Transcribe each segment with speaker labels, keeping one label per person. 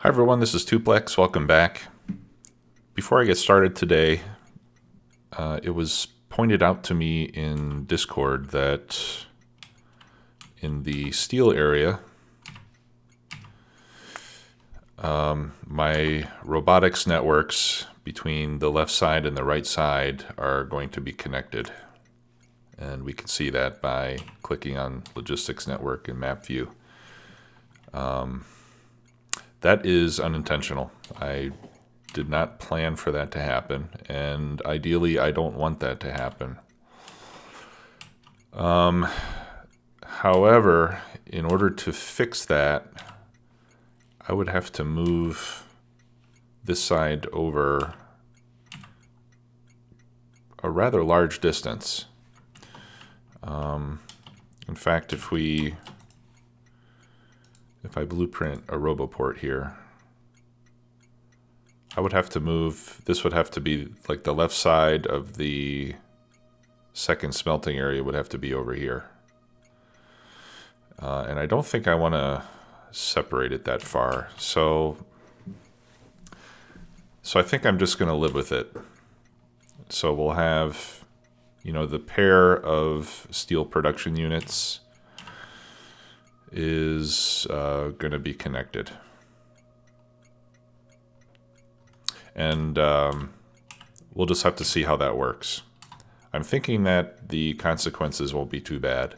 Speaker 1: Hi everyone, this is Tuplex. Welcome back. Before I get started today, it was pointed out to me in Discord that in the steel area, my robotics networks between the left side and the right side are going to be connected. And we can see that by clicking on Logistics Network in Map View. That is unintentional. I did not plan for that to happen, and ideally I don't want that to happen. However, in order to fix that, I would have to move this side over a rather large distance. In fact, if I blueprint a RoboPort here, I would have to move, this would have to be like the left side of the second smelting area would have to be over here. And I don't think I want to separate it that far. So I think I'm just going to live with it. So we'll have, the pair of steel production units is going to be connected. And we'll just have to see how that works. I'm thinking that the consequences won't be too bad.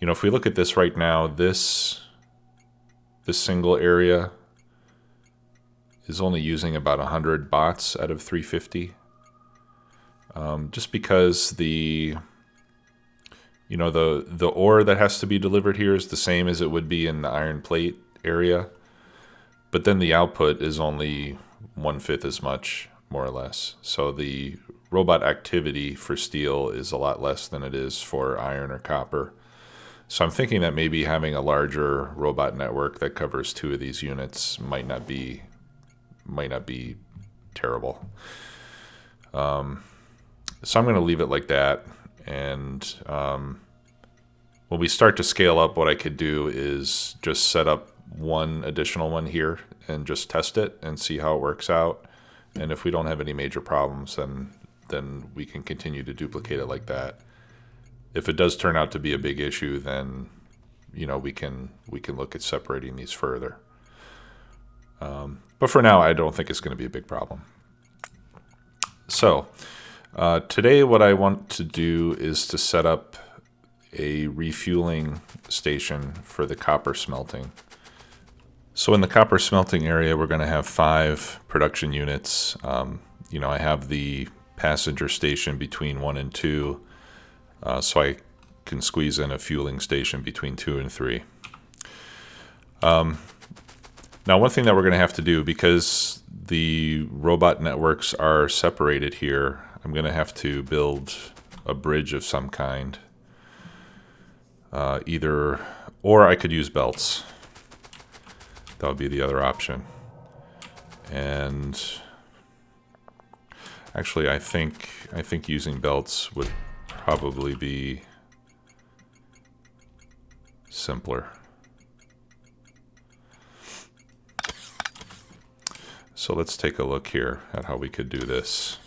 Speaker 1: If we look at this right now, this single area is only using about 100 bots out of 350. Just because the ore that has to be delivered here is the same as it would be in the iron plate area, but then the output is only 1/5 as much, more or less. So the robot activity for steel is a lot less than it is for iron or copper. So I'm thinking that maybe having a larger robot network that covers 2 of these units might not be terrible. So I'm going to leave it like that. And when we start to scale up, what I could do is just set up one additional one here and just test it and see how it works out. And if we don't have any major problems, then we can continue to duplicate it like that. If it does turn out to be a big issue, then we can look at separating these further. But for now, I don't think it's going to be a big problem. So today what I want to do is to set up a refueling station for the copper smelting. So in the copper smelting area, we're going to have 5 production units. I have the passenger station between 1 and 2, so I can squeeze in a fueling station between 2 and 3. Now, one thing that we're going to have to do, because the robot networks are separated here, I'm going to have to build a bridge of some kind. Or I could use belts. That would be the other option. And actually, I think using belts would probably be simpler. So let's take a look here at how we could do this.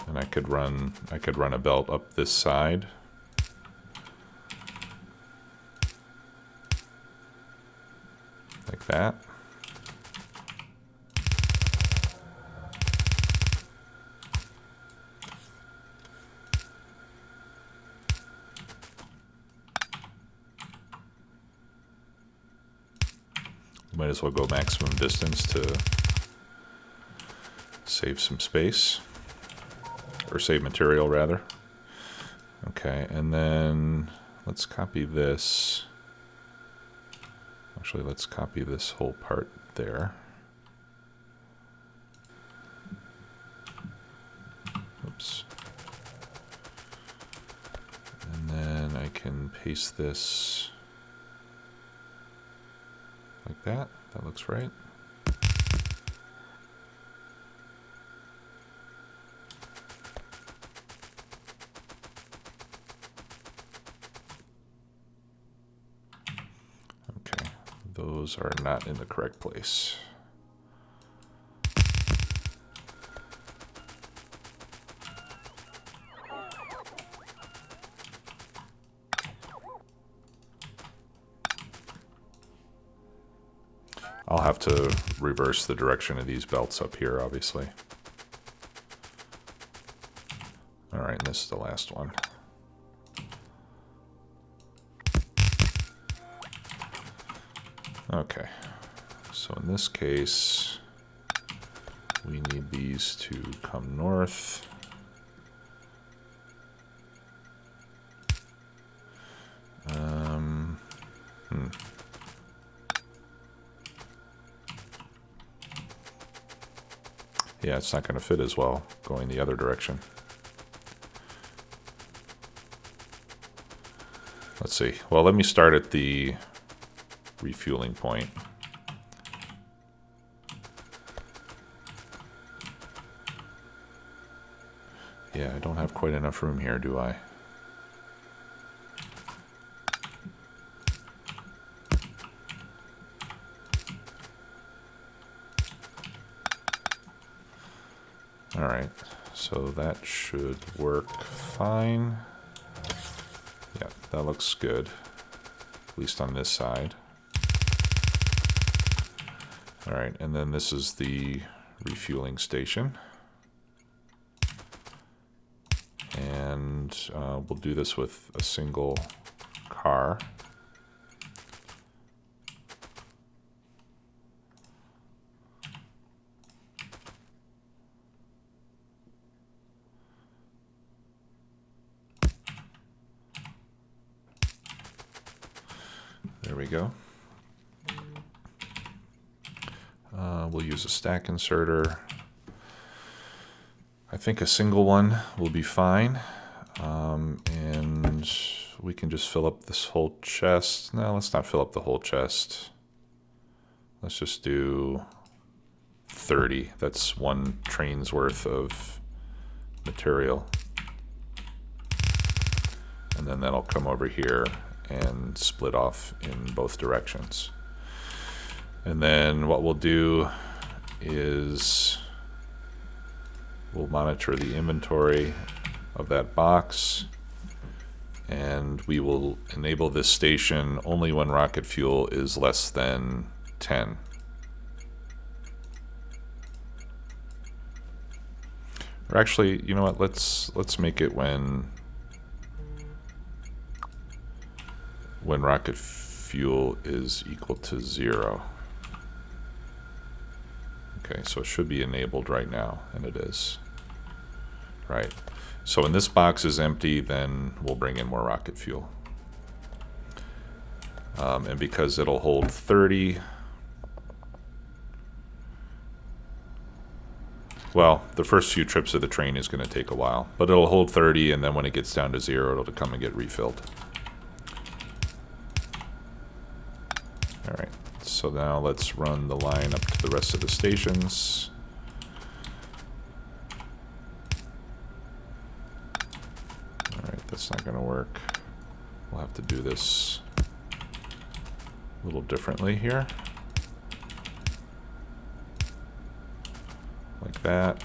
Speaker 1: And I could run a belt up this side. Like that. Might as well go maximum distance to save some space. Or save material, rather. Okay, and then let's copy this. Actually, let's copy this whole part there. Oops. And then I can paste this like that. That looks right. those are not in the correct place. I'll have to reverse the direction of these belts up here, obviously. All right, and this is the last one. Okay, so in this case, we need these to come north. Yeah, it's not going to fit as well going the other direction. Let's see. Well, let me start at the refueling point. Yeah, I don't have quite enough room here, do I? All right, so that should work fine. Yeah, that looks good, at least on this side. All right, and then this is the refueling station. And we'll do this with a single car. There we go. We'll use a stack inserter. I think a single one will be fine. And we can just fill up this whole chest. No, let's not fill up the whole chest. Let's just do 30. That's one train's worth of material. And then that'll come over here and split off in both directions. And then what we'll do is we'll monitor the inventory of that box, and we will enable this station only when rocket fuel is less than 10. Or actually, you know what, let's make it when rocket fuel is equal to 0. Okay, so it should be enabled right now, and it is. Right. So when this box is empty, then we'll bring in more rocket fuel. And because it'll hold 30, well, the first few trips of the train is going to take a while, but it'll hold 30, and then when it gets down to 0, it'll come and get refilled. All right, so now let's run the line up to the rest of the stations. All right, that's not going to work. We'll have to do this a little differently here. Like that.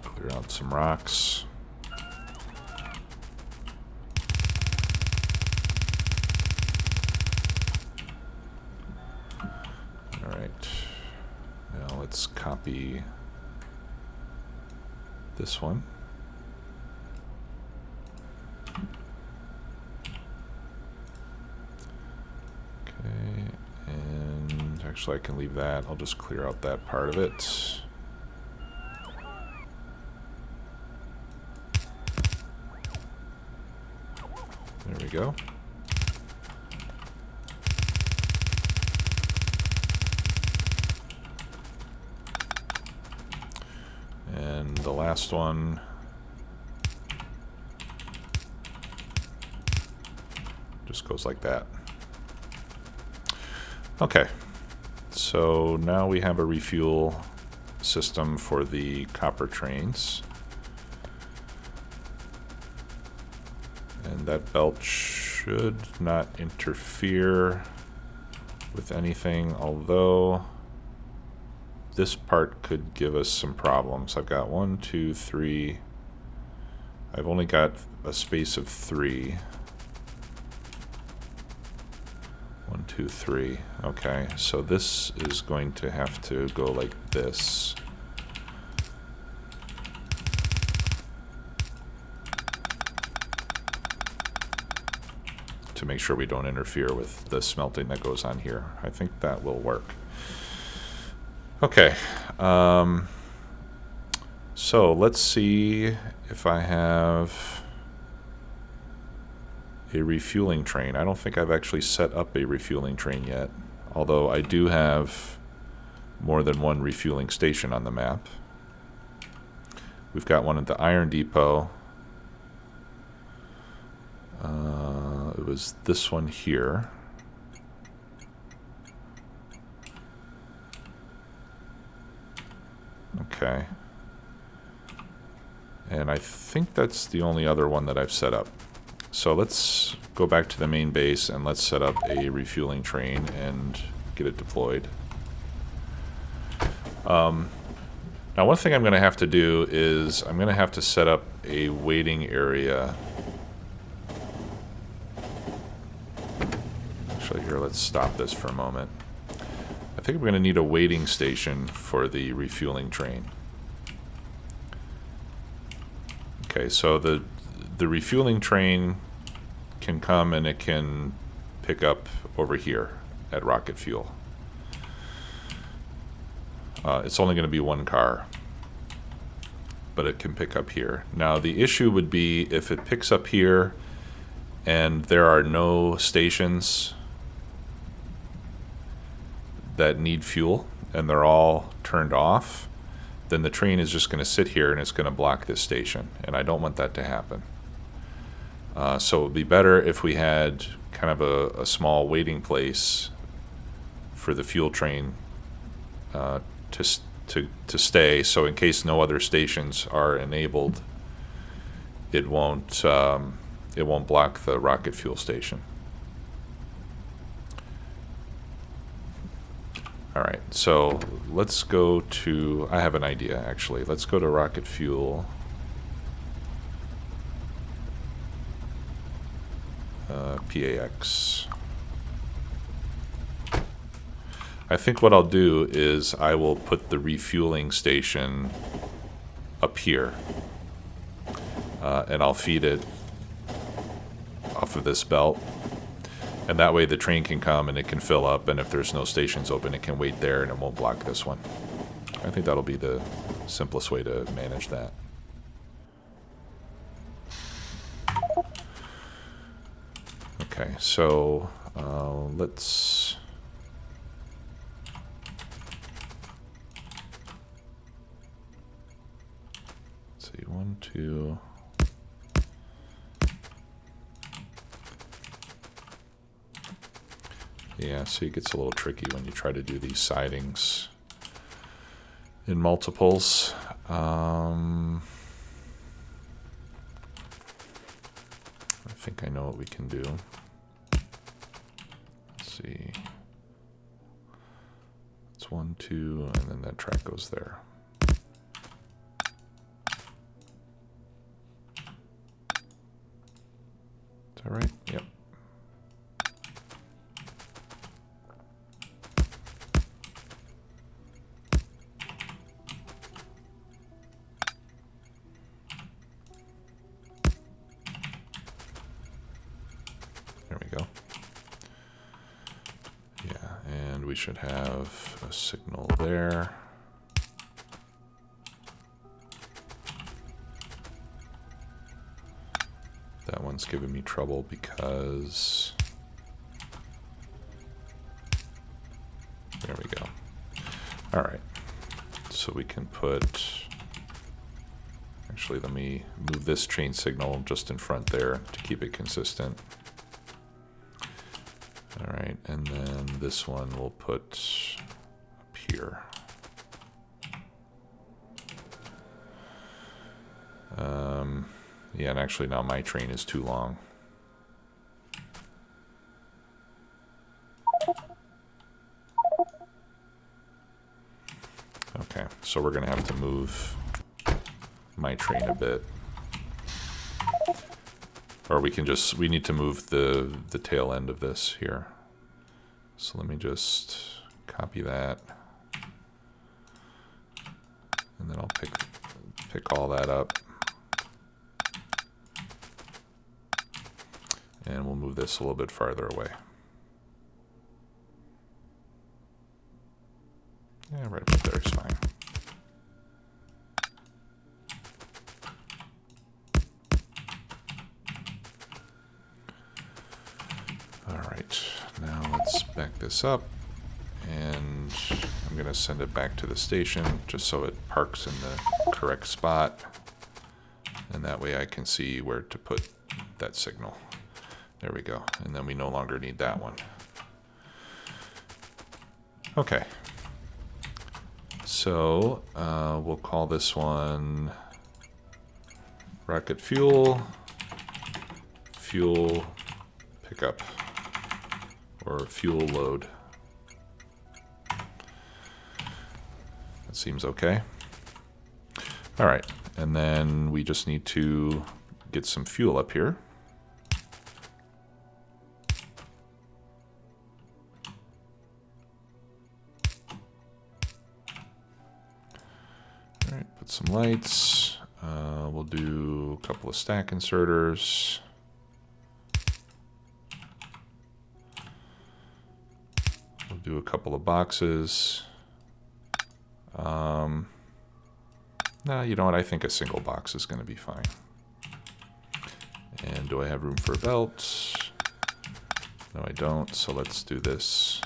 Speaker 1: Clear out some rocks. All right. Now let's copy this one. Actually, I can leave that. I'll just clear out that part of it. There we go. And the last one. Just goes like that. Okay. So now we have a refuel system for the copper trains. And that belt should not interfere with anything, although this part could give us some problems. I've got 1, 2, 3. I've only got a space of 3. 1, 2, 3. Okay, so this is going to have to go like this. To make sure we don't interfere with the smelting that goes on here. I think that will work. Okay, so let's see if I have a refueling train. I don't think I've actually set up a refueling train yet, although I do have more than one refueling station on the map. We've got one at the Iron Depot. It was this one here. Okay. And I think that's the only other one that I've set up. So let's go back to the main base and let's set up a refueling train and get it deployed. Now one thing I'm going to have to do is I'm going to have to set up a waiting area. Actually, here, let's stop this for a moment. I think we're going to need a waiting station for the refueling train. Okay, so the refueling train can come and it can pick up over here at Rocket Fuel. It's only going to be one car, but it can pick up here. Now the issue would be if it picks up here and there are no stations that need fuel and they're all turned off, then the train is just going to sit here and it's going to block this station, and I don't want that to happen. So it would be better if we had kind of a small waiting place for the fuel train to stay, so in case no other stations are enabled, it won't block the rocket fuel station. All right, so let's go to, I have an idea actually. Let's go to rocket fuel. PAX. I think what I'll do is I will put the refueling station up here, and I'll feed it off of this belt, and that way the train can come and it can fill up, and if there's no stations open it can wait there and it won't block this one. I think that'll be the simplest way to manage that. Okay, so let's see, 1, 2. Yeah, see, it gets a little tricky when you try to do these sidings in multiples. I think I know what we can do. Let's see. It's 1, 2, and then that track goes there. Is that right? Yep. There we go. Yeah, and we should have a signal there. That one's giving me trouble because... There we go. All right. So we can put... Actually, let me move this chain signal just in front there to keep it consistent. All right, and then this one we'll put up here. Yeah, and actually now my train is too long. so we're going to have to move my train a bit. Or we need to move the tail end of this here. So let me just copy that. And then I'll pick all that up. And we'll move this a little bit farther away. Yeah, right up there is fine. All right, now let's back this up, and I'm going to send it back to the station just so it parks in the correct spot, and that way I can see where to put that signal. There we go, and then we no longer need that one. Okay. So we'll call this one rocket fuel pickup, or fuel load. That seems okay. All right, and then we just need to get some fuel up here. All right, put some lights. We'll do a couple of stack inserters. We'll do a couple of boxes. No, you know what? I think a single box is going to be fine. And do I have room for a belt? No, I don't. So let's do this.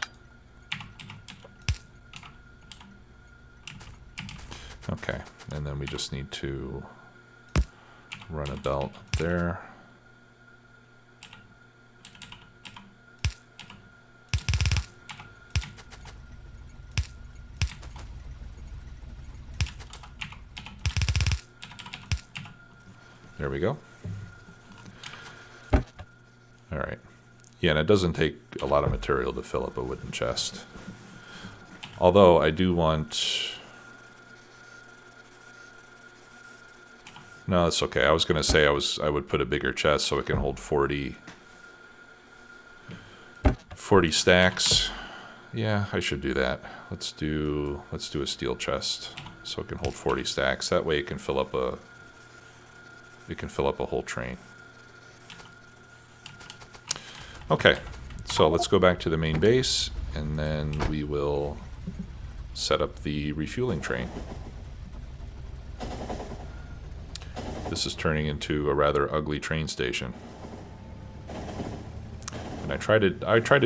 Speaker 1: Okay, and then we just need to run a belt up there. There we go. All right. Yeah, and it doesn't take a lot of material to fill up a wooden chest. Although I do want... No, that's okay. I was going to say I would put a bigger chest so it can hold 40 stacks. Yeah, I should do that. Let's do a steel chest so it can hold 40 stacks. That way it can fill up a whole train. Okay, so let's go back to the main base, and then we will set up the refueling train. This is turning into a rather ugly train station. And I try to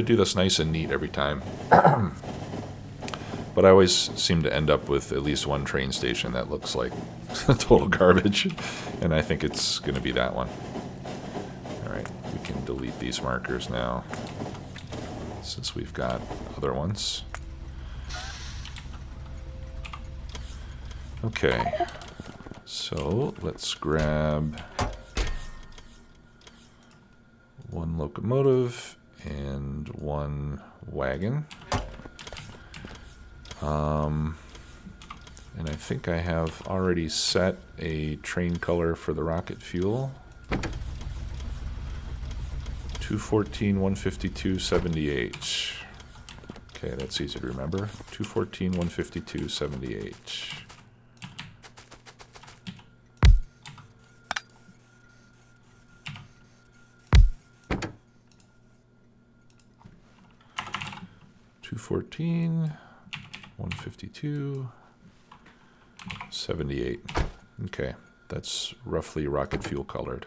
Speaker 1: do this nice and neat every time. But I always seem to end up with at least one train station that looks like total garbage. And I think it's going to be that one. Alright, we can delete these markers now, since we've got other ones. Okay, so let's grab one locomotive and one wagon. And I think I have already set a train color for the rocket fuel. 214, 152, 78. Okay, that's easy to remember. 214, 152, 78. $214, 152, 78. Okay, that's roughly rocket fuel colored.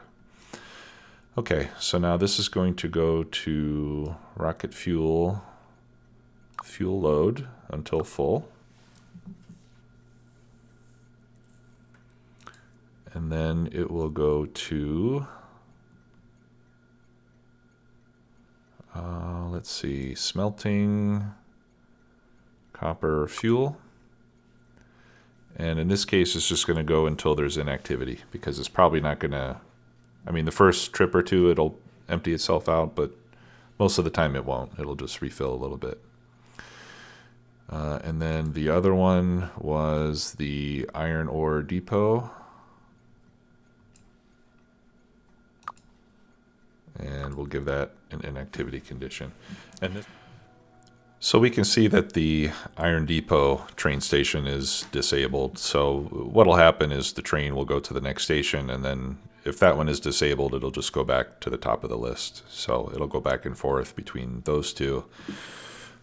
Speaker 1: Okay, so now this is going to go to rocket fuel load until full. And then it will go to, let's see, smelting, copper, fuel. And in this case, it's just going to go until there's inactivity, because it's probably not going to, I mean, the first trip or two, it'll empty itself out, but most of the time it won't. It'll just refill a little bit. And then the other one was the iron ore depot. And we'll give that an inactivity condition. And so we can see that the Iron Depot train station is disabled. So what'll happen is the train will go to the next station, and then if that one is disabled, it'll just go back to the top of the list. So it'll go back and forth between those two.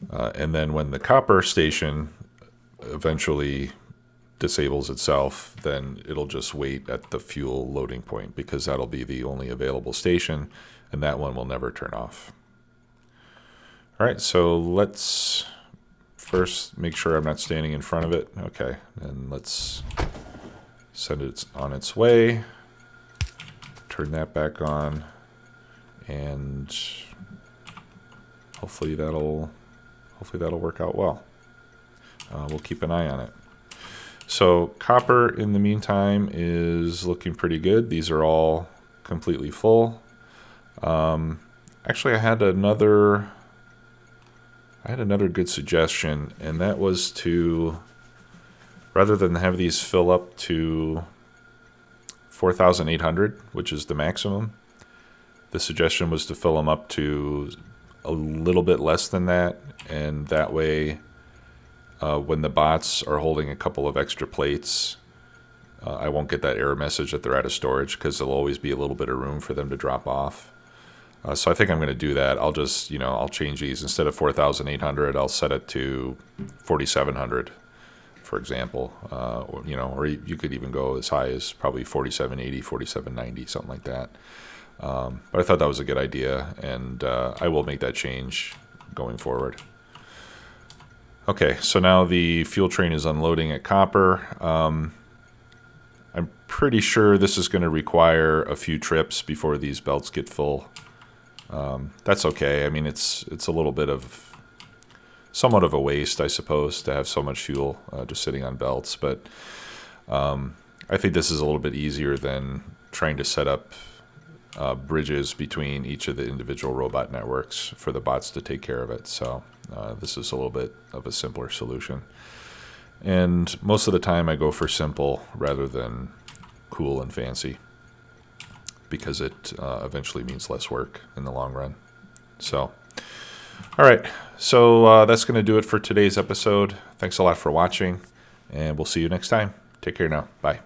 Speaker 1: And then when the copper station eventually disables itself, then it'll just wait at the fuel loading point, because that'll be the only available station, and that one will never turn off. All right, so let's first make sure I'm not standing in front of it. Okay, and let's send it on its way. Turn that back on, and hopefully that'll work out well. We'll keep an eye on it. So copper in the meantime is looking pretty good. These are all completely full. Actually, I had another good suggestion, and that was to, rather than have these fill up to 4,800, which is the maximum, the suggestion was to fill them up to a little bit less than that, and that way when the bots are holding a couple of extra plates, I won't get that error message that they're out of storage, because there'll always be a little bit of room for them to drop off. So I think I'm going to do that. I'll just, I'll change these. Instead of 4,800, I'll set it to 4,700, for example. Or you could even go as high as probably 4,780, 4,790, something like that. But I thought that was a good idea, and I will make that change going forward. Okay, so now the fuel train is unloading at copper. I'm pretty sure this is going to require a few trips before these belts get full. That's okay. I mean, it's a little bit of somewhat of a waste, I suppose, to have so much fuel just sitting on belts. But I think this is a little bit easier than trying to set up bridges between each of the individual robot networks for the bots to take care of it. So this is a little bit of a simpler solution. And most of the time I go for simple rather than cool and fancy, because it eventually means less work in the long run. So, all right. So that's going to do it for today's episode. Thanks a lot for watching, and we'll see you next time. Take care now. Bye.